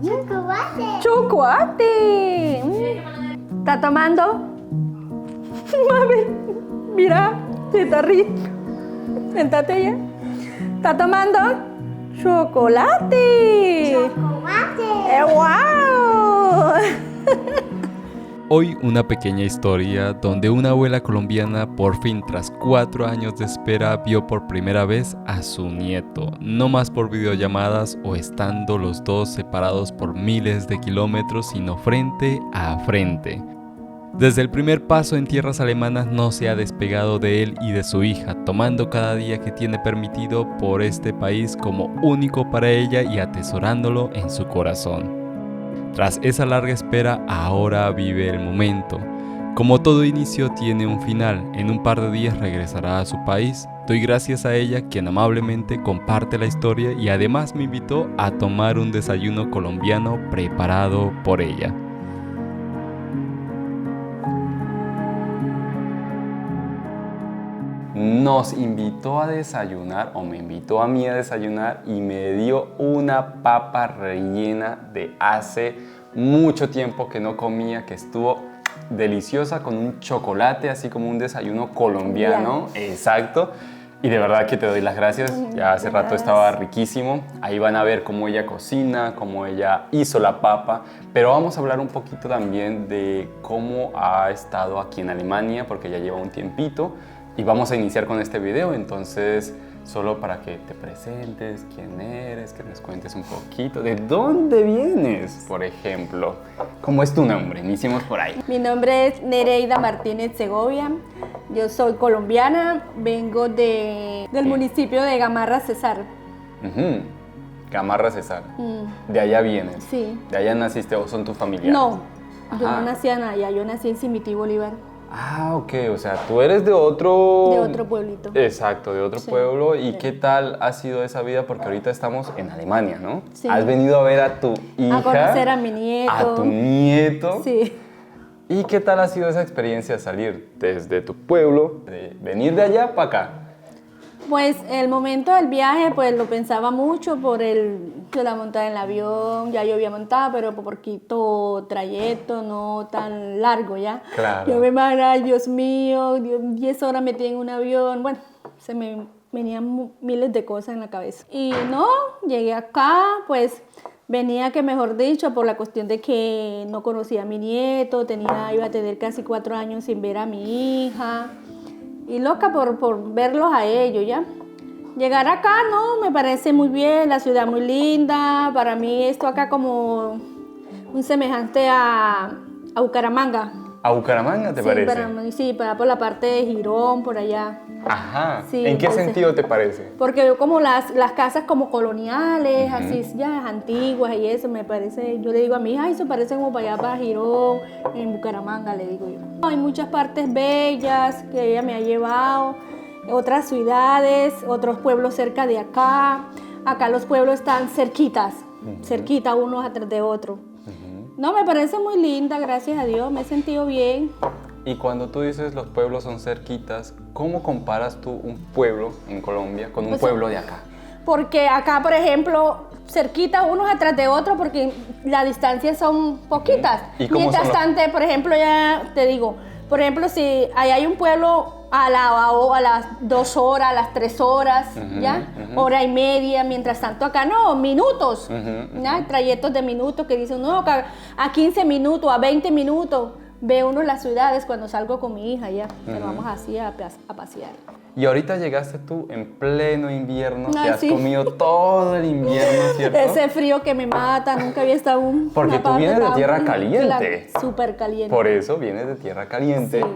Chocolate. ¡Chocolate! ¿Está tomando? Mami, mira, se está riendo. Sentate ya. ¿Está tomando? ¡Chocolate! Chocolate. ¡Wow! Hoy una pequeña historia donde una abuela colombiana por fin tras 4 años de espera vio por primera vez a su nieto, no más por videollamadas o estando los dos separados por miles de kilómetros, sino frente a frente. Desde el primer paso en tierras alemanas no se ha despegado de él y de su hija, tomando cada día que tiene permitido por este país como único para ella y atesorándolo en su corazón. Tras esa larga espera, ahora vive el momento. Como todo inicio tiene un final, en un par de días regresará a su país. Doy gracias a ella quien amablemente comparte la historia y además me invitó a tomar un desayuno colombiano preparado por ella. Nos invitó a desayunar, o me invitó a mí a desayunar, y me dio una papa rellena de hace mucho tiempo que no comía, que estuvo deliciosa con un chocolate, así como un desayuno colombiano. Exacto. Y de verdad que te doy las gracias, ya hace rato estaba riquísimo. Ahí van a ver cómo ella cocina, cómo ella hizo la papa, pero vamos a hablar un poquito también de cómo ha estado aquí en Alemania, porque ya lleva un tiempito. Y vamos a iniciar con este video, entonces solo para que te presentes, quién eres, que nos cuentes un poquito, de dónde vienes, por ejemplo. ¿Cómo es tu nombre? Iniciemos por ahí. Mi nombre es Nereida Martínez Segovia. Yo soy colombiana, vengo del municipio de Gamarra, Cesar. Gamarra, Cesar. ¿De allá vienes? Sí. ¿De allá naciste o son tu familia? No, yo Ajá. no nací en allá, yo nací en Simití, Bolívar. Ah, ok, o sea, tú eres de otro... De otro pueblito. Exacto, de otro Sí, pueblo. ¿Y sí. qué tal ha sido esa vida? Porque ahorita estamos en Alemania, ¿no? Sí. Has venido a ver a tu hija. A conocer a mi nieto. A tu nieto. Sí. ¿Y qué tal ha sido esa experiencia salir desde tu pueblo, de venir de allá para acá? Pues el momento del viaje, pues lo pensaba mucho por la montada en el avión, ya yo había montado, pero por poquito trayecto, no tan largo ya. Claro. Yo me imaginaba, Dios mío, 10 horas metí en un avión, bueno, se me venían miles de cosas en la cabeza. Y no, llegué acá, pues venía que mejor dicho, por la cuestión de que no conocía a mi nieto, iba a tener casi 4 años sin ver a mi hija. Y loca por verlos a ellos, ¿ya? Llegar acá, no, me parece muy bien, la ciudad muy linda. Para mí esto acá como un semejante a Bucaramanga. ¿A Bucaramanga te parece? Sí, para por la parte de Girón, por allá. Ajá. Sí, ¿En qué entonces, sentido te parece? porque veo como las casas como coloniales, así ya antiguas y eso, me parece, yo le digo a mi hija, eso parece como para allá, para Girón, en Bucaramanga, le digo yo. Hay muchas partes bellas que ella me ha llevado, otras ciudades, otros pueblos cerca de acá. Acá los pueblos están cerquitas, cerquita unos atrás de otros. No, me parece muy linda, gracias a Dios, me he sentido bien. Y cuando tú dices los pueblos son cerquitas, ¿cómo comparas tú un pueblo en Colombia con un Pues, pueblo de acá? Porque acá, por ejemplo, cerquita unos atrás de otros, porque las distancias son poquitas. ¿Y cómo Mientras son los- tanto, por ejemplo, ya te digo, por ejemplo, si ahí hay un pueblo a las 2 horas, a las 3 horas, ¿ya? Hora y media, mientras tanto acá no, minutos, ¿ya? Trayectos de minutos que dicen, no, acá a 15 minutos, a 20 minutos, ve uno las ciudades cuando salgo con mi hija, ya, pero vamos así a pasear. Y ahorita llegaste tú en pleno invierno, te Ay, has sí. comido todo el invierno, ¿cierto? Ese frío que me mata, nunca había estado Porque tú vienes de tierra caliente. Súper caliente. Por eso vienes de tierra caliente. Sí.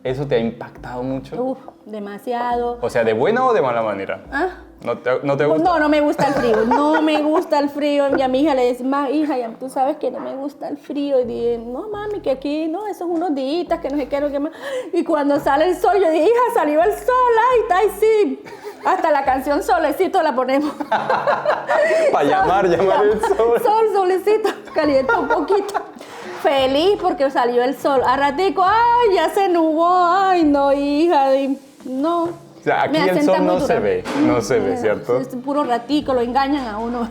¿Eso te ha impactado mucho? Uf, demasiado. O sea, ¿de buena o de mala manera? ¿Ah? ¿No te gusta? No, no me gusta el frío, no me gusta el frío. Y a mi hija le dice, hija, ya tú sabes que no me gusta el frío. Y dije, no, mami, que aquí, no, esos son unos días, que no sé qué, no sé qué más. Y cuando sale el sol, yo dije, hija, salió el sol, ay, sí. Hasta la canción Solecito la ponemos. Para llamar el sol. Solecito, calienta un poquito. Feliz porque salió el sol. A ratico, ay, ya se nubló, ay, no, hija, no. O sea, aquí Me el asenta sol muy no duro. se ve, ¿cierto? Es puro ratico, lo engañan a uno.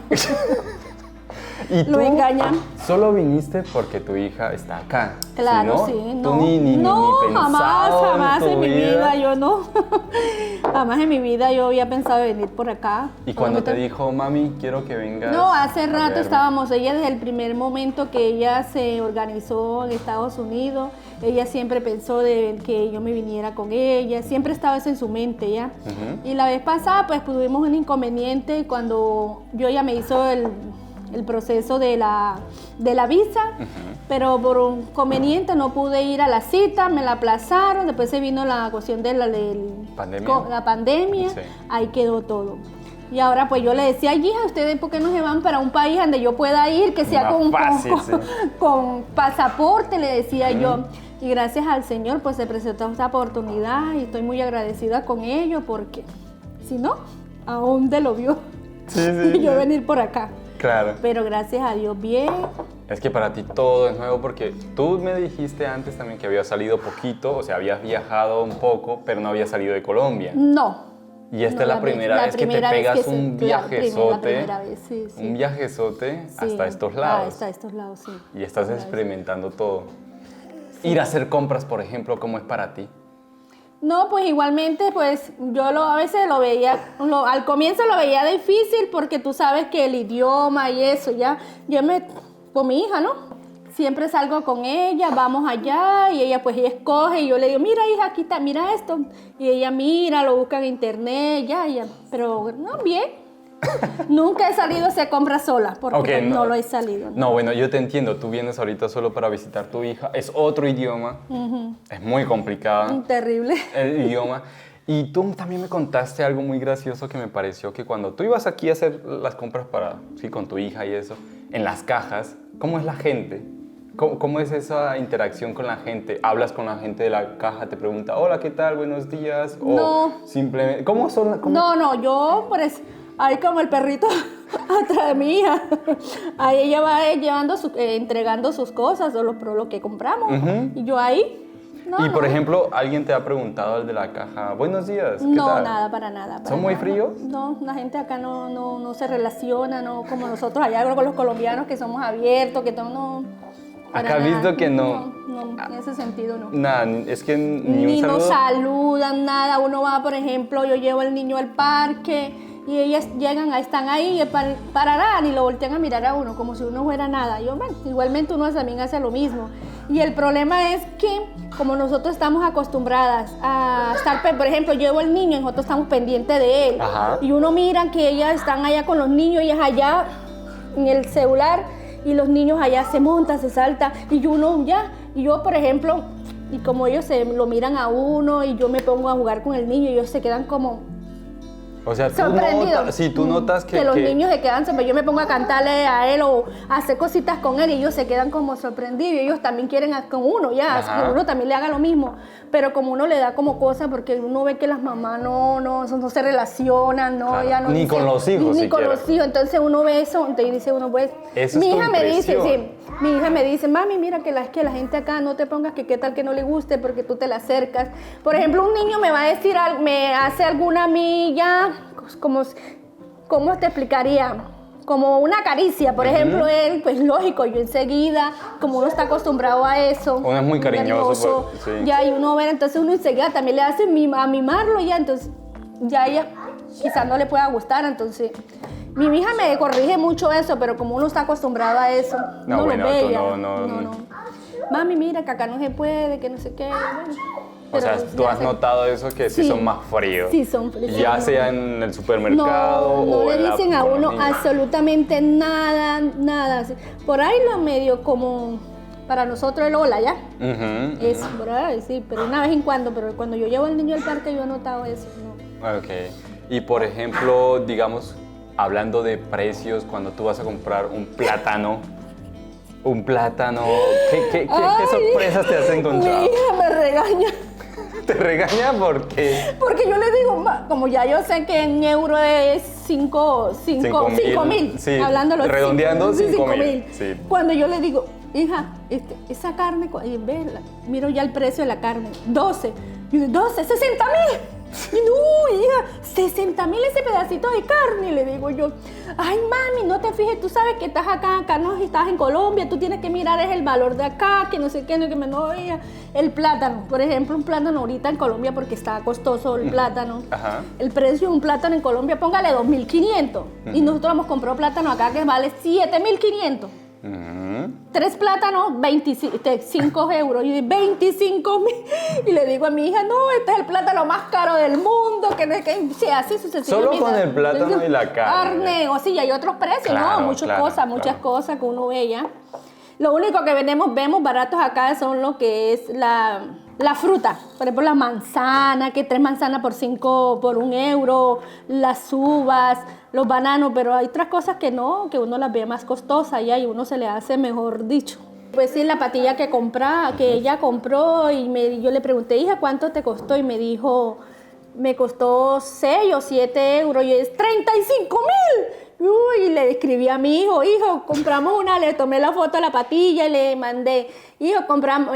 ¿Y tú lo engañan. solo viniste porque tu hija está acá? Claro, Si sí, tú no. ni No, pensado jamás tu en mi vida, yo no. Jamás en mi vida yo había pensado venir por acá. Y cuando te Solamente- dijo, mami, quiero que vengas. No, hace a rato verme"? estábamos, ella desde el primer momento que ella se organizó en Estados Unidos, ella siempre pensó de que yo me viniera con ella, siempre estaba eso en su mente ya. Ujú. Y la vez pasada pues tuvimos un inconveniente cuando yo ya me hizo el proceso de la visa, pero por un inconveniente no pude ir a la cita, me la aplazaron, después se vino la cuestión de ¿Pandemia? la pandemia, Sí. ahí quedó todo. Y ahora pues yo le decía, ay hija, ¿ustedes por qué no se van para un país donde yo pueda ir, que sea Más fácil, sí. con pasaporte? Le decía yo. Y gracias al Señor pues se presentó esta oportunidad y estoy muy agradecida con ellos porque si no, ¿a dónde lo vio? Sí, sí. Yo venir por acá. Claro. Pero gracias a Dios bien. Es que para ti todo es nuevo porque tú me dijiste antes también que habías salido poquito, o sea, habías viajado un poco, pero no habías salido de Colombia. No. Y esta No, es la primera vez que te primera vez pegas que un claro, viajezote. la primera vez, sí, sí. Un viajezote Sí. hasta estos lados. Hasta estos lados, sí. Y estás experimentando todo. Ir a hacer compras, por ejemplo, ¿cómo es para ti? No, pues igualmente, pues yo a veces lo veía, al comienzo lo veía difícil porque tú sabes que el idioma y eso, ya, con mi hija, ¿no? Siempre salgo con ella, vamos allá y ella pues ella escoge y yo le digo, mira hija, aquí está, mira esto. Y ella mira, lo busca en internet, ya, pero no, bien. Nunca he salido a hacer compras sola porque Ok, pues, no lo he salido. No, bueno, yo te entiendo. Tú vienes ahorita solo para visitar a tu hija. Es otro idioma. Es muy complicado Terrible. el idioma. Y tú también me contaste algo muy gracioso que me pareció que cuando tú ibas aquí a hacer las compras con tu hija y eso, en las cajas, ¿cómo es la gente? ¿Cómo es esa interacción con la gente? ¿Hablas con la gente de la caja? ¿Te pregunta, hola, qué tal? Buenos días? O No. simplemente, ¿cómo son? No, yo pues ahí como el perrito atrás de mi hija. Ahí ella va llevando entregando sus cosas o lo que compramos. Ujú. Y yo ahí. No, Y por no. ejemplo, ¿alguien te ha preguntado al de la caja, buenos días? ¿Qué No, tal? nada, para nada. para ¿Son muy nada. fríos? No, la gente acá no se relaciona, no como nosotros allá con los colombianos que somos abiertos, que todo no. para Acá he nada. visto que no. No, en ese sentido no. Nada, es que ni un Ni nos saludo. saludan, nada. Uno va, por ejemplo, yo llevo al niño al parque y ellas llegan, están ahí y pararán y lo voltean a mirar a uno como si uno fuera nada. Yo, bueno, igualmente uno también hace lo mismo. Y el problema es que como nosotros estamos acostumbradas a estar, por ejemplo, yo llevo al niño y nosotros estamos pendientes de él. Ajá. Y uno mira que ellas están allá con los niños, ellas allá en el celular y los niños allá se montan, se saltan y uno ya, y yo por ejemplo, y como ellos lo miran a uno y yo me pongo a jugar con el niño y ellos se quedan como O sea, tú sorprendidos. notas, sí, tú notas que los niños se quedan, yo me pongo a cantarle a él o a hacer cositas con él y ellos se quedan como sorprendidos y ellos también quieren con uno, ya, Ajá. que uno también le haga lo mismo, pero como uno le da como cosa porque uno ve que las mamás no se relacionan, no, Claro. ya no Ni dice- con los hijos ni con siquiera. los hijos, entonces uno ve eso, entonces dice uno pues, Eso mi es tu hija me dice, impresión. sí, mi hija me dice, mami, mira que la gente acá no te pongas que qué tal que no le guste porque tú te la acercas. Por ejemplo, un niño me va a decir, me hace alguna milla, ¿cómo te explicaría? Como una caricia, por ejemplo, él, pues lógico, yo enseguida, como uno está acostumbrado a eso. Uno es muy cariñoso, pues, sí. Ya, y uno ve, entonces uno enseguida también le hace a mimarlo ya, entonces ya ella quizás no le pueda gustar, entonces... Mi hija me corrige mucho eso, pero como uno está acostumbrado a eso, No, no bueno, lo ve tú ya. no. Mami, mira, que acá no se puede, que no sé qué. Bueno, O sea, pero tú ya has sé. notado eso que sí Sí. son más fríos. Sí, son fríos. Ya sea en el supermercado No o le en la- dicen a con los uno niños. absolutamente nada. Por ahí lo medio como para nosotros el hola, ¿ya? Ujú, Es por ahí, sí, pero una vez en cuando, pero cuando yo llevo al niño al parque yo he notado eso, ¿no? Ok. Y por ejemplo, digamos, hablando de precios, cuando tú vas a comprar un plátano, ¿qué Ay, sorpresas te has Mi encontrado? hija me regaña. ¿Te regaña porque Porque yo le digo, como ya yo sé que en euro es 5.000, sí, hablándolo así, redondeando, sí, 5.000, sí. Cuando yo le digo, hija, esa carne, miro ya el precio de la carne, 12. Yo digo, 12, 60.000. Y no, hija, 60.000 ese pedacito de carne, le digo yo. Ay, mami, no te fijes, tú sabes que estás acá no estás en Colombia, tú tienes que mirar es el valor de acá, que no sé qué, que me no, hija. El plátano, por ejemplo, un plátano ahorita en Colombia, porque está costoso el plátano. Ajá. El precio de un plátano en Colombia, póngale 2.500. Y nosotros hemos comprado plátano acá que vale 7.500. 3 plátanos, 25 euros. Y 25.000. Y le digo a mi hija, no, este es el plátano más caro del mundo. Que no es que se hace sucesivamente. Solo con el plátano y la carne. O sí, hay otros precios, Claro, ¿no? Muchas claro. cosas que uno ve ya. Lo único que vemos baratos acá son lo que es la fruta. Por ejemplo, la manzana, que 3 manzanas por 1 euro, las uvas, los bananos, pero hay otras cosas que no, que uno las ve más costosas ya y uno se le hace mejor dicho. Pues sí, la patilla que ella compró y yo le pregunté, hija, ¿cuánto te costó? Y me dijo, me costó 6 o 7 euros y es 35.000. Uy, le escribí a mi hijo, compramos le tomé la foto a la patilla y le mandé, hijo, compramos,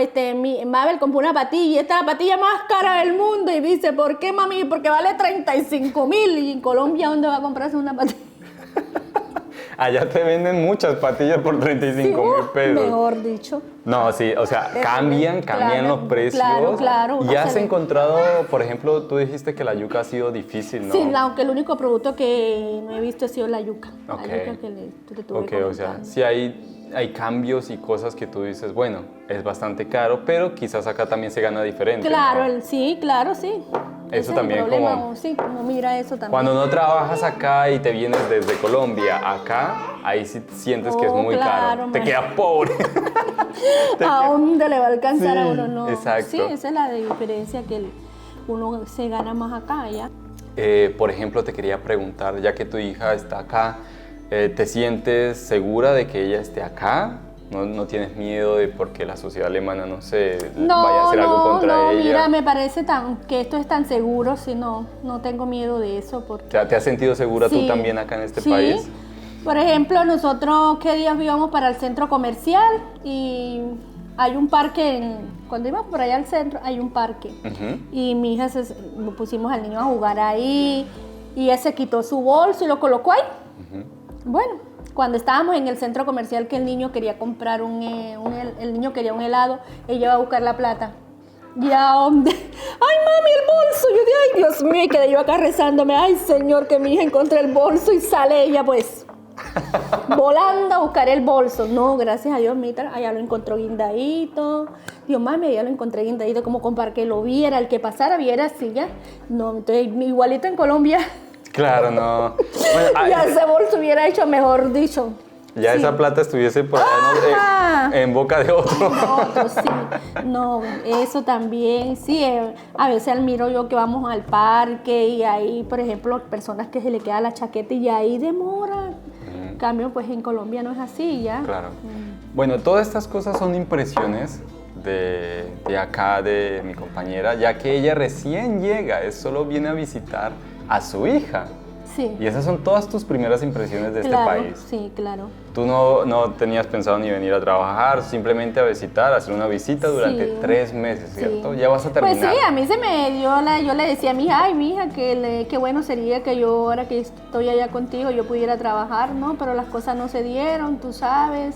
Mabel compró una patilla, esta es la patilla más cara del mundo, y dice, ¿por qué, mami? Porque vale 35.000, y en Colombia, ¿dónde va a comprarse una patilla? Allá te venden muchas patillas por 35.000 pesos. Mejor dicho. No, sí, o sea, cambian Claro, los precios. claro, ¿Y uno has se ve. encontrado, por ejemplo, tú dijiste que la yuca ha sido difícil, ¿no? Sí, aunque el único producto que no he visto ha sido la yuca. Ok. La yuca que te tuve Ok, o sea, comentando. sí hay cambios y cosas que tú dices, bueno, es bastante caro, pero quizás acá también se gana diferente. Claro, ¿no? sí, claro, sí. Eso Ese es el también problema, como- sí, uno mira eso también. Cuando no trabajas acá y te vienes desde Colombia acá, ahí sí sientes que es muy claro, caro. Te man. quedas pobre. ¿A dónde le va a alcanzar Sí, a uno? No. exacto. Sí, esa es la diferencia, que uno se gana más acá, ¿ya? Por ejemplo, te quería preguntar, ya que tu hija está acá, ¿te sientes segura de que ella esté acá? ¿No tienes miedo de porque la sociedad alemana, no sé, vaya a hacer algo contra ella? Mira, me parece que esto es tan seguro, sí, no tengo miedo de eso. Porque... ¿Te has sentido segura tú Sí, también acá en este sí. país? Por ejemplo, nosotros, ¿qué días íbamos para el centro comercial? Y hay un parque, cuando íbamos por allá al centro, hay un parque. Ujú. Y mi hija, pusimos al niño a jugar ahí, y ella se quitó su bolso y lo colocó ahí. Bueno, cuando estábamos en el centro comercial que el niño quería comprar el niño quería un helado, ella iba a buscar la plata. Ya, dónde? ¡Ay, mami, el bolso! Yo dije, ¡ay, Dios mío! Y quedé yo acá rezándome. ¡Ay, Señor, que mi hija encontré el bolso! Y sale ella, pues, volando a buscar el bolso. No, gracias a Dios, mira, allá lo encontró guindadito. Dios, mami, allá lo encontré guindadito, como para que lo viera, el que pasara viera así, ya. No, entonces, igualito en Colombia, Claro, no. Bueno, ya ese bolso hubiera hecho, mejor dicho. ya Sí. esa plata estuviese por allá, Ah. en boca de otro. No, sí, no, eso también, sí, a veces admiro yo que vamos al parque y ahí, por ejemplo, personas que se le queda la chaqueta y ahí demora. En cambio, pues en Colombia no es así, ¿ya? Claro. Bueno, todas estas cosas son impresiones de acá, de mi compañera, ya que ella recién llega, solo viene a visitar a su hija. Sí, Y esas son todas tus primeras impresiones de claro, este país. sí, claro. Tú no tenías pensado ni venir a trabajar, simplemente a visitar, a hacer una visita durante Sí. 3 meses, Sí. ¿cierto? Ya vas a Pues terminar. sí, a mí se me dio yo le decía a mi hija, ay, mi hija, qué bueno sería que yo, ahora que estoy allá contigo, yo pudiera trabajar, ¿no? Pero las cosas no se dieron, tú sabes.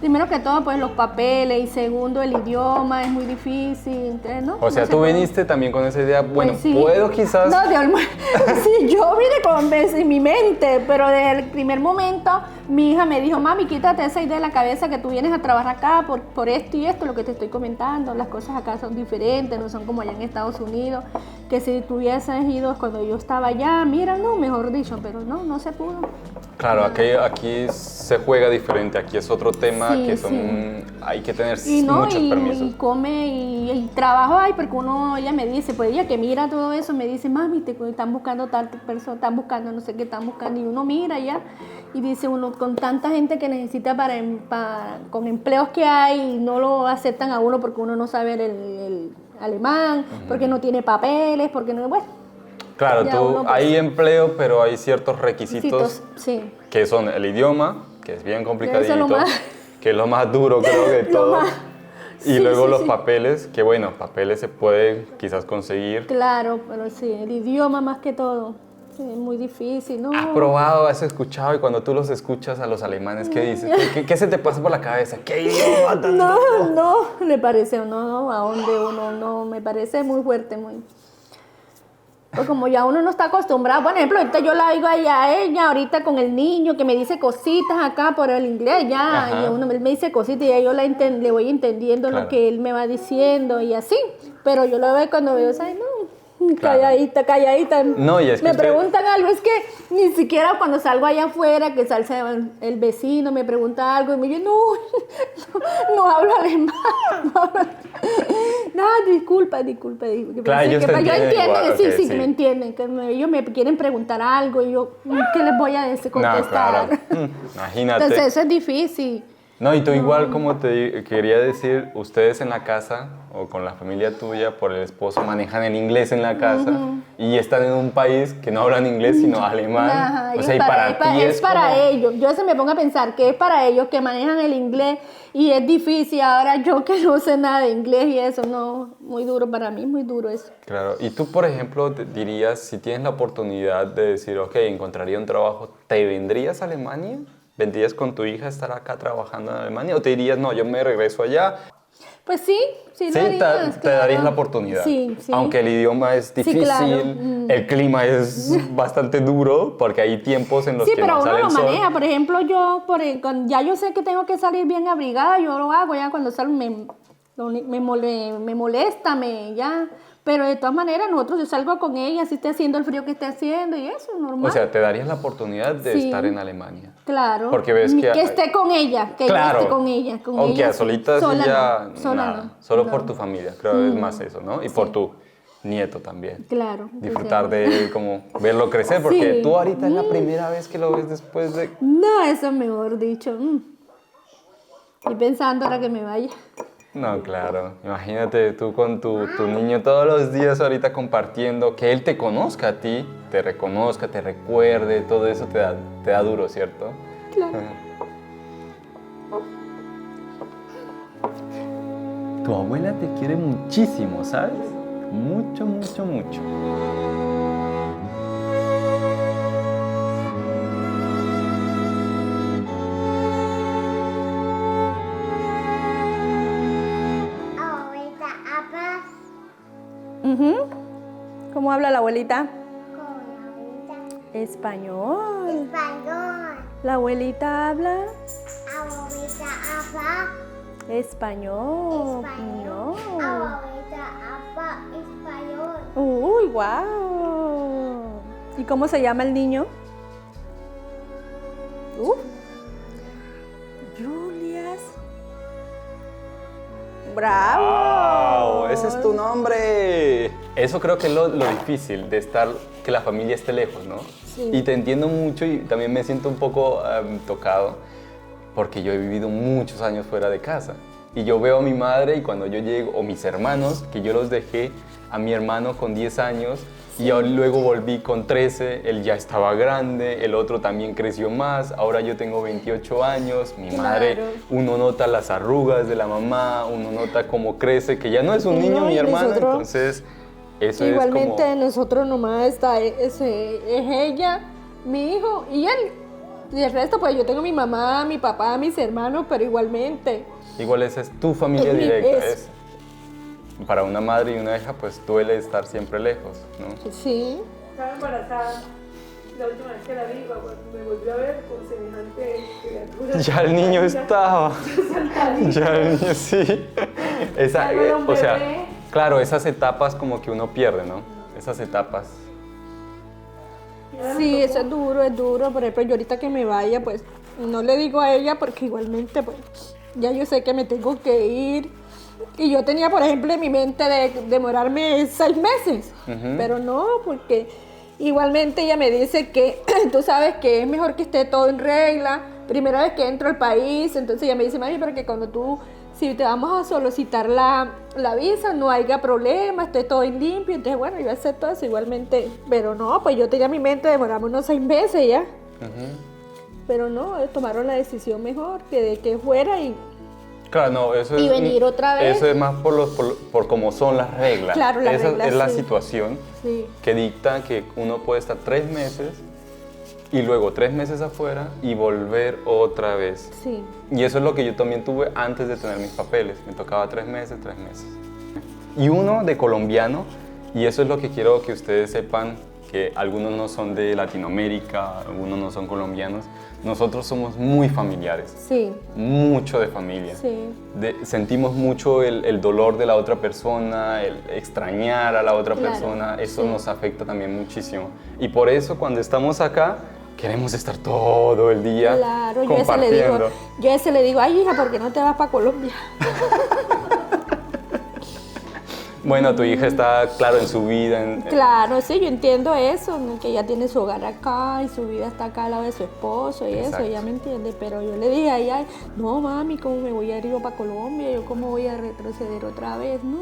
Primero que todo, pues los papeles, y segundo, el idioma es muy difícil, entonces, ¿no? O sea, No se tú puede. viniste también con esa idea, bueno, Pues sí. puedo quizás... No, sí, yo vine con en mi mente, pero desde el primer momento mi hija me dijo, mami, quítate esa idea de la cabeza que tú vienes a trabajar acá por esto y esto, lo que te estoy comentando, las cosas acá son diferentes, no son como allá en Estados Unidos, que si tú hubieses ido cuando yo estaba allá, mira, no, mejor dicho, pero no se pudo. Claro, aquí se juega diferente, aquí es otro tema Sí, que sí. hay que tener Y no, muchos permisos. y come y trabajo, ay, porque ella me dice, pues ella que mira todo eso, me dice, mami, están buscando tal persona, están buscando no sé qué están buscando, y uno mira ya, y dice uno, con tanta gente que necesita con empleos que hay, y no lo aceptan a uno porque uno no sabe el alemán, porque no tiene papeles, porque no, bueno. Claro, Ya uno, pues, hay empleo, pero hay ciertos requisitos Sí. que son el idioma, que es bien complicadito, lo más- que es lo más duro creo que Lo todo. más- Y Sí, luego sí, los sí. papeles, que bueno, papeles se pueden quizás conseguir. Claro, pero sí, el idioma más que todo. Sí, es muy difícil, ¿no? ¿Has probado, has escuchado y cuando tú los escuchas a los alemanes, qué dices? ¿Qué se te pasa por la cabeza? ¿Qué idioma tan No, duro? no, le parece a uno, no, a donde uno no, me parece muy fuerte, muy... Pues como ya uno no está acostumbrado, por ejemplo, ahorita yo la oigo allá a ella, ahorita con el niño que me dice cositas acá por el inglés, ya, Ajá. y uno me dice cositas y ya yo le voy entendiendo Claro. lo que él me va diciendo y así, pero yo lo veo cuando veo, ay, no, Claro. calladita, calladita. No, y es que me usted- preguntan algo, es que ni siquiera cuando salgo allá afuera, que salga el vecino, me pregunta algo y me dice, no, no hablo alemán, no hablo no, disculpa. Claro, ellos te Yo entienden entiendo igual, que sí, ok, sí, sí. que me entienden, que ellos me quieren preguntar algo y yo, ¿qué les voy a decir, No, contestar? claro. Imagínate. Entonces eso es difícil. No, y tú igual, como quería decir, ustedes en la casa o con la familia tuya, por el esposo, manejan el inglés en la casa y están en un país que no hablan inglés sino alemán. Ajá, O sea, y para ti es para como- ellos. Yo se me pongo a pensar que es para ellos que manejan el inglés y es difícil. Ahora yo que no sé nada de inglés y eso, no, muy duro para mí, muy duro eso. Claro, y tú, por ejemplo, te dirías, si tienes la oportunidad de decir, ok, encontraría un trabajo, ¿te vendrías a Alemania? ¿Vendrías con tu hija a estar acá trabajando en Alemania? ¿O te dirías, no, yo me regreso allá? Pues sí, Sí, lo harías, te claro. darías la oportunidad. Sí, sí. Aunque el idioma es Sí, difícil, claro. el clima es bastante duro, porque hay tiempos en los Sí, que pero no uno sale lo el sol. maneja. Por ejemplo, yo, ya yo sé que tengo que salir bien abrigada, yo lo hago ya cuando salgo, me molesta, ya. Pero de todas maneras, yo salgo con ella, si esté haciendo el frío que esté haciendo y eso, normal. O sea, te darías la oportunidad de Sí. estar en Alemania. Claro. Porque ves que esté con ella, que Claro. yo esté con ella. Aunque ella, a solitas sola ya no, sola nada, no. solo No. por tu familia, creo que es más eso, ¿no? Y por tu nieto también. Claro. Disfrutar de él, como verlo crecer, porque Sí. tú ahorita es la primera vez que lo ves después de... No, eso es mejor dicho. Y pensando ahora que me vaya. No, claro. Imagínate tú con tu niño todos los días ahorita compartiendo, que él te conozca a ti, te reconozca, te recuerde, todo eso te da duro, ¿cierto? Claro. Tu abuela te quiere muchísimo, ¿sabes? Mucho, mucho, mucho. Abuelita, apa, Ujú. ¿Cómo habla la abuelita? con abuelita, Español. español. La abuelita habla Abuelita, apa, español. español. No. Abuelita, apa, español. Uy, wow. ¿Y cómo se llama el niño? Julias. ¡Bravo! ¡Wow! ¡Ese es tu nombre! Eso creo que es lo difícil de estar, que la familia esté lejos, ¿no? Sí. Y te entiendo mucho y también me siento un poco tocado porque yo he vivido muchos años fuera de casa. Y yo veo a mi madre y cuando yo llego, o mis hermanos, que yo los dejé a mi hermano con 10 años y yo luego volví con 13, él ya estaba grande, el otro también creció más, ahora yo tengo 28 años, mi madre, Claro. uno nota las arrugas de la mamá, uno nota cómo crece, que ya no es un niño No, mi y hermano, nosotros- entonces eso Igualmente es como... nosotros nomás es ella, mi hijo y él. Y el resto, pues yo tengo mi mamá, mi papá, mis hermanos, pero igualmente. Igual esa es tu familia Es mi- directa, es- para una madre y una hija pues duele estar siempre lejos, ¿no? Sí. Estaba embarazada. La última vez que la vi, cuando me volvió a ver con semejante criatura. Ya el niño estaba. Saltadito. Ya el niño sí. Esa, Ya no era un o sea, bebé. claro, esas etapas como que uno pierde, ¿no? Esas etapas. Sí, eso es duro. Por ejemplo, yo ahorita que me vaya, pues no le digo a ella porque igualmente, pues ya yo sé que me tengo que ir. Y yo tenía, por ejemplo, en mi mente de demorarme 6 meses, pero no, porque igualmente ella me dice que tú sabes que es mejor que esté todo en regla. Primera vez que entro al país, entonces ella me dice, mami, pero que cuando tú, si te vamos a solicitar la visa, no haya problema, esté todo en limpio. Entonces, bueno, yo acepto eso igualmente, pero no, pues yo tenía en mi mente demorarme unos 6 meses ya. Pero no, tomaron la decisión mejor que de que fuera y Claro, no, eso Y es... venir otra vez. Eso es más por cómo son las reglas. Claro, las Esa reglas, es la sí. situación Sí. que dicta que uno puede estar 3 meses y luego 3 meses afuera y volver otra vez. Sí. Y eso es lo que yo también tuve antes de tener mis papeles. Me tocaba 3 meses. Y uno de colombiano, y eso es lo que quiero que ustedes sepan, que algunos no son de Latinoamérica, algunos no son colombianos. Nosotros somos muy familiares, Sí. mucho de familia. Sí. Sentimos mucho el dolor de la otra persona, el extrañar a la otra Claro, persona, eso sí. nos afecta también muchísimo. Y por eso cuando estamos acá, queremos estar todo el día Claro, compartiendo. yo a ese le digo, ay hija, ¿por qué no te vas para Colombia? Bueno, tu hija está, claro, en su vida. Claro, sí, yo entiendo eso, ¿no? Que ella tiene su hogar acá y su vida está acá al lado de su esposo y Exacto. eso, ella me entiende, pero yo le dije a ella, no mami, ¿cómo me voy a ir yo para Colombia? ¿Yo cómo voy a retroceder otra vez? No,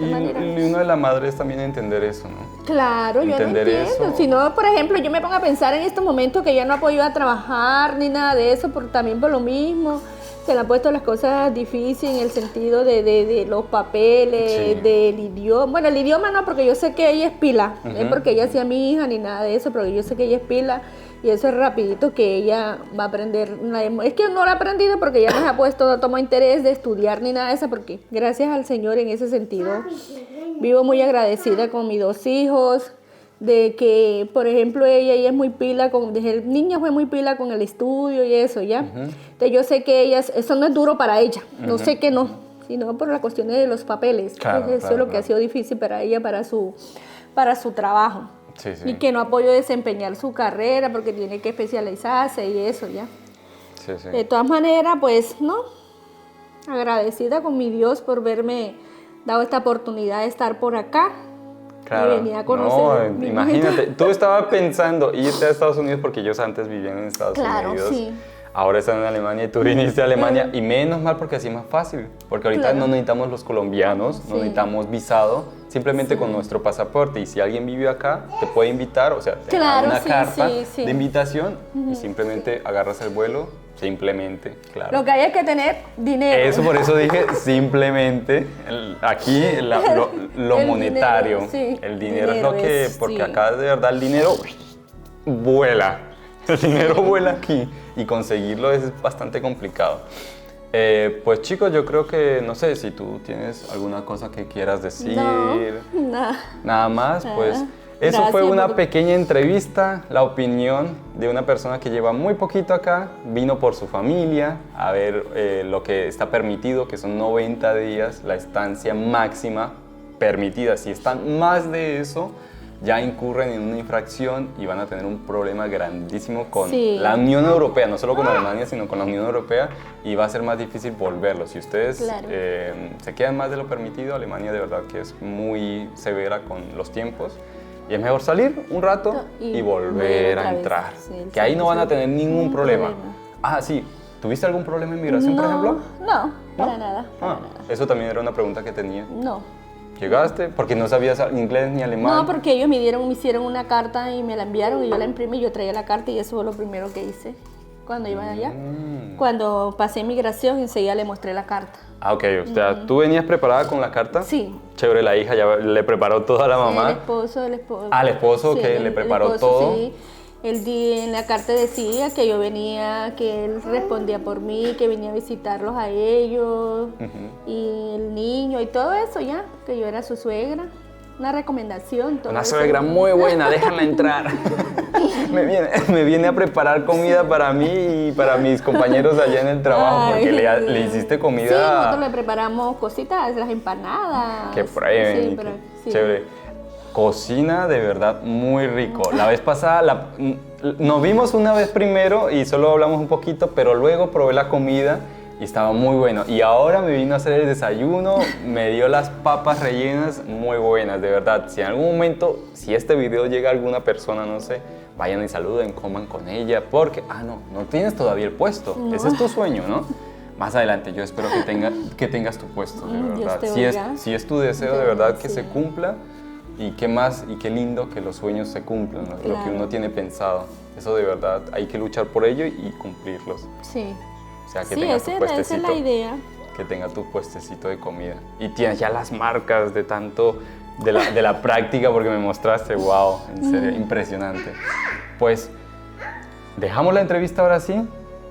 de manera. Y uno de la madre es también entender eso, ¿no? Claro, yo no Entender entiendo. eso. Si no, por ejemplo, yo me pongo a pensar en estos momentos que ella no ha podido ir a trabajar ni nada de eso, también por lo mismo. Se le han puesto las cosas difíciles en el sentido de los papeles, Sí. del idioma. Bueno, el idioma no, porque yo sé que ella es pila. No es porque ella sea mi hija ni nada de eso, pero yo sé que ella es pila. Y eso es rapidito que ella va a aprender. Es que no lo ha aprendido porque ella no se ha puesto, no tomó interés de estudiar ni nada de eso, porque gracias al Señor en ese sentido vivo muy agradecida con mis 2 hijos, de que, por ejemplo, ella es muy pila, desde niña fue muy pila con el estudio y eso, ¿ya? Entonces yo sé que eso no es duro para ella, no sé que no, sino por las cuestiones de los papeles. Claro, Entonces, eso claro, es lo que claro. ha sido difícil para ella, para su trabajo. Sí, sí. Y que no ha podido desempeñar su carrera porque tiene que especializarse y eso, ¿ya? Sí, sí. De todas maneras, pues, ¿no? Agradecida con mi Dios por verme dado esta oportunidad de estar por acá. Claro. Y venía a conocer. No, imagínate, tú estabas pensando irte a Estados Unidos porque ellos antes vivían en Estados Claro, Unidos. sí. Ahora están en Alemania y tú viniste a Alemania. Y menos mal porque así es más fácil. Porque ahorita Claro. no necesitamos los colombianos, no Sí. necesitamos visado, simplemente con nuestro pasaporte. Y si alguien vive acá, te puede invitar, o sea, te Claro, da una sí, carta sí, sí. de invitación y simplemente agarras el vuelo, simplemente, claro. Lo que hay es que tener dinero. Eso, por eso dije simplemente, aquí lo El monetario, dinero, sí. el dinero es lo que, porque sí. acá de verdad el dinero vuela, el dinero vuela aquí y conseguirlo es bastante complicado. Pues chicos, yo creo que, no sé, si tú tienes alguna cosa que quieras decir, No, nada más, pues eso Gracias fue una por- pequeña entrevista, la opinión de una persona que lleva muy poquito acá, vino por su familia a ver lo que está permitido, que son 90 días, la estancia máxima permitida. Si están más de eso, ya incurren en una infracción y van a tener un problema grandísimo con Sí. la Unión Europea, no solo con Alemania, sino con la Unión Europea, y va a ser más difícil volverlo. Si ustedes Claro. se quedan más de lo permitido, Alemania de verdad que es muy severa con los tiempos. Y es mejor salir un rato y volver otra a vez. entrar. Sí, Que ahí no van a tener ningún ningún problema. problema. Ah, sí. ¿Tuviste algún problema en migración, por ejemplo? No, para nada, para Ah, nada. eso también era una pregunta que tenía. No. ¿Llegaste? Porque no sabías inglés ni alemán. No, porque ellos me hicieron una carta y me la enviaron y yo la imprimí, yo traía la carta y eso fue lo primero que hice cuando iba allá. Cuando pasé migración, enseguida le mostré la carta. Ah, ok. O sea, ¿tú venías preparada con la carta? Sí. Chévere, la hija ya le preparó todo a la mamá. El esposo. Ah, el esposo que le preparó todo. Sí. En la carta decía que yo venía, que él respondía por mí, que venía a visitarlos a ellos, y el niño y todo eso ya, que yo era su suegra. Una recomendación. Todo Una eso. suegra muy buena, déjala entrar. me viene a preparar comida para mí y para mis compañeros allá en el trabajo, porque le hiciste comida. Sí, nosotros le preparamos cositas, las empanadas. Que prueben. Sí, pero, sí. Chévere. Cocina de verdad muy rico. La vez pasada nos vimos una vez primero y solo hablamos un poquito, pero luego probé la comida y estaba muy bueno. Y ahora me vino a hacer el desayuno, me dio las papas rellenas muy buenas, de verdad. Si en algún momento, si este video llega a alguna persona, no sé, vayan y saluden, coman con ella, porque, no tienes todavía el puesto. No. Ese es tu sueño, ¿no? Más adelante, yo espero que tengas tu puesto, de Dios verdad. te Si oiga. si es tu deseo de verdad que Sí. se cumpla, y qué más, y qué lindo que los sueños se cumplan, ¿no? Lo que Claro. uno tiene pensado. Eso de verdad, hay que luchar por ello y cumplirlos. Sí. O sea, que Sí, tengas tu esa es puestecito. la idea. Que tenga tu puestecito de comida. Y tienes ya las marcas de tanto, de la práctica, porque me mostraste, wow, en serio, impresionante. Pues, dejamos la entrevista ahora sí.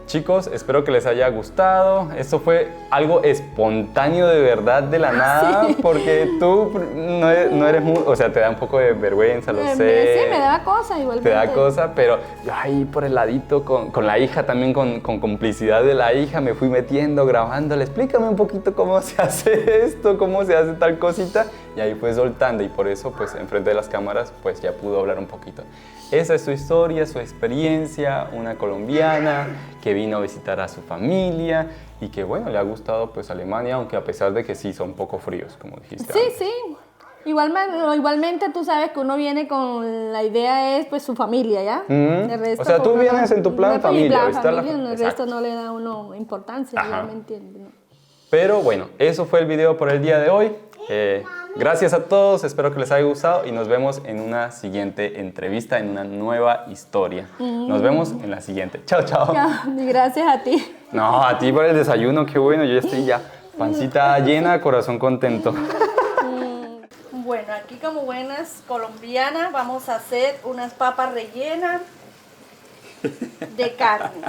Chicos, espero que les haya gustado. Esto fue algo espontáneo de verdad, de la nada, porque tú no eres muy, o sea, te da un poco de vergüenza, lo sé. Sí, me daba cosa igualmente. Te da cosa, pero yo ahí por el ladito con la hija, también con complicidad de la hija, me fui metiendo, grabándole, explícame un poquito cómo se hace esto, cómo se hace tal cosita, y ahí fue soltando, y por eso, pues, enfrente de las cámaras, pues, ya pudo hablar un poquito. Esa es su historia, su experiencia, una colombiana que vino a visitar a su familia y que, bueno, le ha gustado, pues, Alemania, aunque a pesar de que sí son un poco fríos, como dijiste Sí, antes. sí. Igualmente tú sabes que uno viene con la idea es pues su familia, ¿ya? El resto, O sea, tú pues, vienes en tu plan familia, visitar la familia, el Exacto. resto no le da a uno importancia, Ajá. ya me entiendes, ¿no? Pero bueno, eso fue el video por el día de hoy. Gracias a todos, espero que les haya gustado y nos vemos en una siguiente entrevista, en una nueva historia. Nos vemos en la siguiente. Chao, chao. Y gracias a ti. No, a ti por el desayuno, qué bueno, yo ya estoy ya pancita llena, corazón contento. Bueno, aquí como buenas colombianas vamos a hacer unas papas rellenas de carne.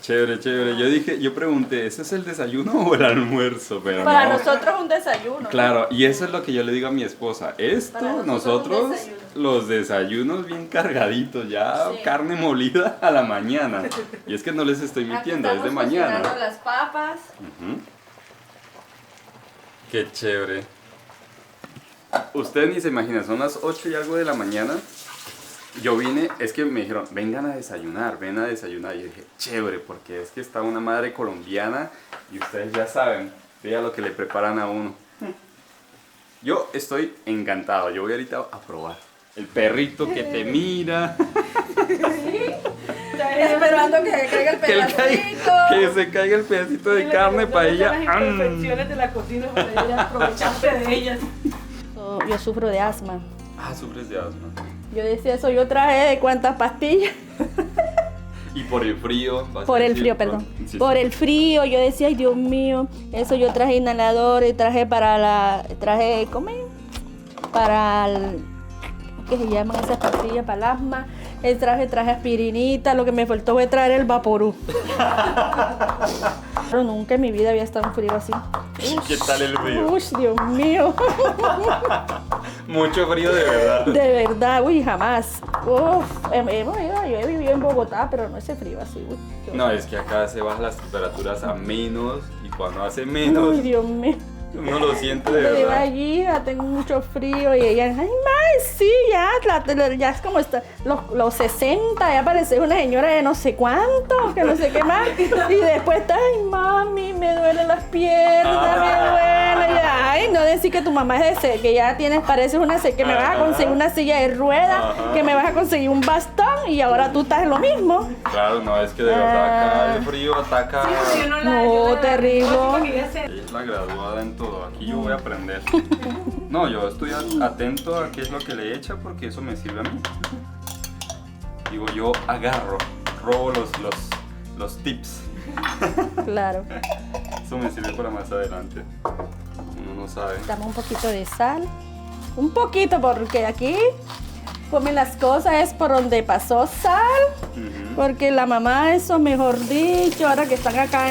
Chévere, chévere. Yo pregunté, ¿ese es el desayuno o el almuerzo? Pero Para no. nosotros un desayuno. Claro, y eso es lo que yo le digo a mi esposa. Esto, Para nosotros nosotros, un desayuno. los desayunos bien cargaditos, ya Sí. carne molida a la mañana. Y es que no les estoy mintiendo, es de mañana. Cocinando las papas. Ujú. Qué chévere. Ustedes ni se imaginan, son las 8 y algo de la mañana. Yo vine, es que me dijeron, vengan a desayunar, ven a desayunar. Y yo dije, chévere, porque es que está una madre colombiana y ustedes ya saben, vea lo que le preparan a uno. Yo estoy encantado, yo voy ahorita a probar. El perrito que te mira, Esperando que caiga el que, pedacito. que se caiga el pedacito de carne para ella. Las imperfecciones de la cocina para ella aprovecharse de ellas. Yo sufro de asma. Ah, sufres de asma. Yo decía eso, yo traje de cuántas pastillas. Y por el frío. vas a Por el decir, frío, perdón. Por el frío, yo decía, ay Dios mío, eso yo traje inhalador y traje ¿cómo es? Para el, ¿qué se llaman esas pastillas? Para el asma. Traje aspirinita, lo que me faltó fue traer el Vaporú. Pero nunca en mi vida había estado un frío así. ¿Qué tal el frío? Uy, Dios mío. Mucho frío de verdad. De verdad, uy, jamás. Uf, yo he vivido en Bogotá, pero no ese frío así, uy. No, es que acá se bajan las temperaturas a menos y cuando hace menos, Uy, Dios mío. uno lo siente de Cuando iba verdad. allí, ya tengo mucho frío y ella, ay, mae, sí, ya es como los 60, ya parece una señora de no sé cuánto, que no sé qué más. Y después está, ay, mami, me duelen las piernas, me duele. Y, ay, no decir que tu mamá es de que ya tienes, pareces que me vas a conseguir una silla de ruedas, Ajá. que me vas a conseguir un bastón y ahora tú estás en lo mismo. Claro, no, es que de verdad acá el frío ataca. No, terrible. Ella es la graduada en todo, aquí yo voy a aprender. No, yo estoy atento a qué es lo que le echa porque eso me sirve a mí. Digo, yo robo los tips. Claro. Eso me sirve para más adelante. Uno no sabe. Dame un poquito de sal. Un poquito, porque aquí comen las cosas es por donde pasó sal. Ujú. Porque la mamá, eso mejor dicho, ahora que están acá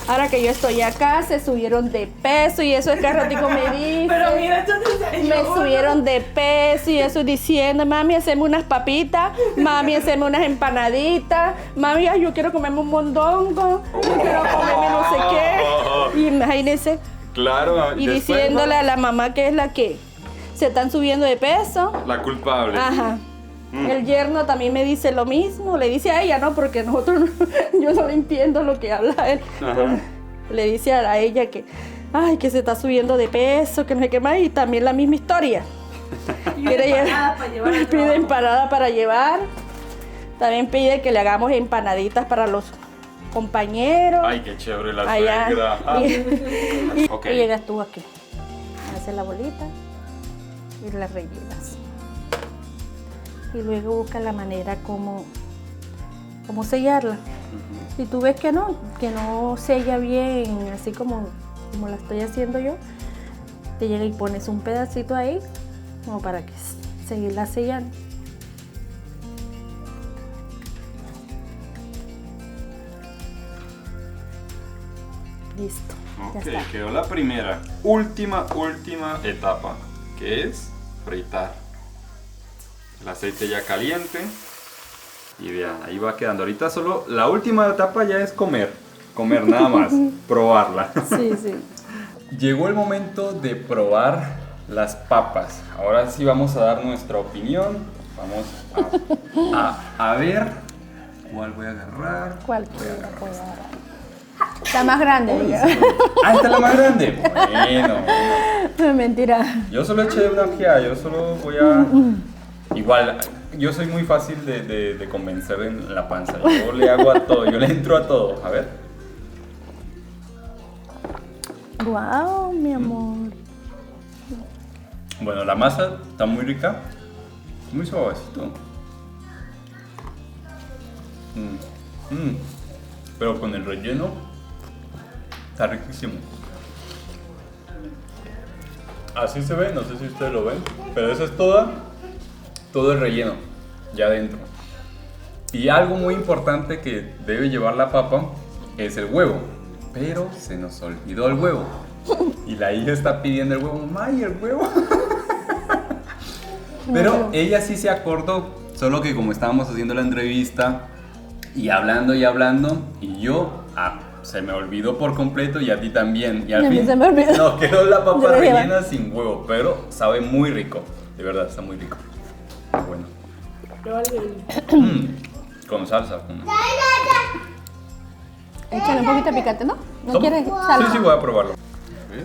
ahora que yo estoy acá, se subieron de peso y eso es que al ratico me dice. Pero mira, esto Me subieron de peso y eso diciendo, mami, hacemos unas papitas, mami, hacemos unas empanaditas, mami, ay, yo quiero comerme un mondongo, yo quiero comerme no sé qué. Y imagínense, Claro. y después, diciéndole a la mamá que es la que se están subiendo de peso. La culpable. Ajá. El yerno también me dice lo mismo, le dice a ella, no, porque nosotros yo no le entiendo lo que habla él. Ajá. Le dice a ella que, ay, que se está subiendo de peso, que no sé qué más, y también la misma historia. Pide empanada para llevar. También pide que le hagamos empanaditas para los compañeros. Ay, qué chévere la allá. suegra. Ah. Y Ok. llegas tú aquí. Haces la bolita y la rellenas. Y luego busca la manera como sellarla. Si tú ves que no sella bien, así como la estoy haciendo yo, te llega y pones un pedacito ahí, como para que seguirla sellando. Listo, ya Ok, está. quedó la primera, última etapa, que es fritar. El aceite ya caliente. Y vean, ahí va quedando. Ahorita solo la última etapa ya es comer nada más, probarla. Sí, sí. Llegó el momento de probar las papas. Ahora sí vamos a dar nuestra opinión. Vamos a ver cuál voy a agarrar. Cualquiera puede agarrar. La más grande, Uy, diga. sí. Ah, esta es la más grande. Bueno. Mentira. Yo solo eché una ojeada, yo solo voy a... Igual, yo soy muy fácil de convencer en la panza. Yo le hago a todo, yo le entro a todo. A ver. Wow, mi amor. Bueno, la masa está muy rica, muy suavecito. Pero con el relleno está riquísimo. Así se ve, no sé si ustedes lo ven, pero eso es todo el relleno, ya adentro. Y algo muy importante que debe llevar la papa es el huevo, pero se nos olvidó el huevo. Y la hija está pidiendo el huevo, mamá, ¿y el huevo? Pero ella sí se acordó, solo que como estábamos haciendo la entrevista y hablando, y yo se me olvidó por completo y a ti también. Y al Y a mí fin se me olvidó. nos quedó la Yo papa lo llevo. rellena sin huevo, pero sabe muy rico. De verdad, está muy rico. Bueno. Con salsa. Échale un poquito de picante, ¿no? ¿No ¿Toma? quieres salsa? Sí, voy a probarlo. A ver.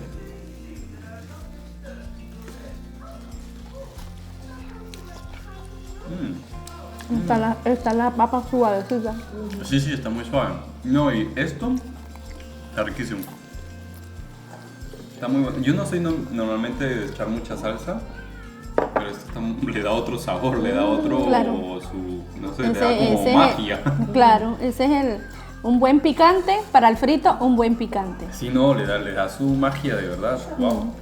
Está la papa suavecita. Sí, está muy suave. No, y esto está riquísimo. Está muy bueno. Yo no soy normalmente de echar mucha salsa, pero esto le da otro sabor, le da otro, Claro. no sé, le da como magia. Claro, ese es un buen picante para el frito, un buen picante. Sí, no, le da su magia de verdad. Wow.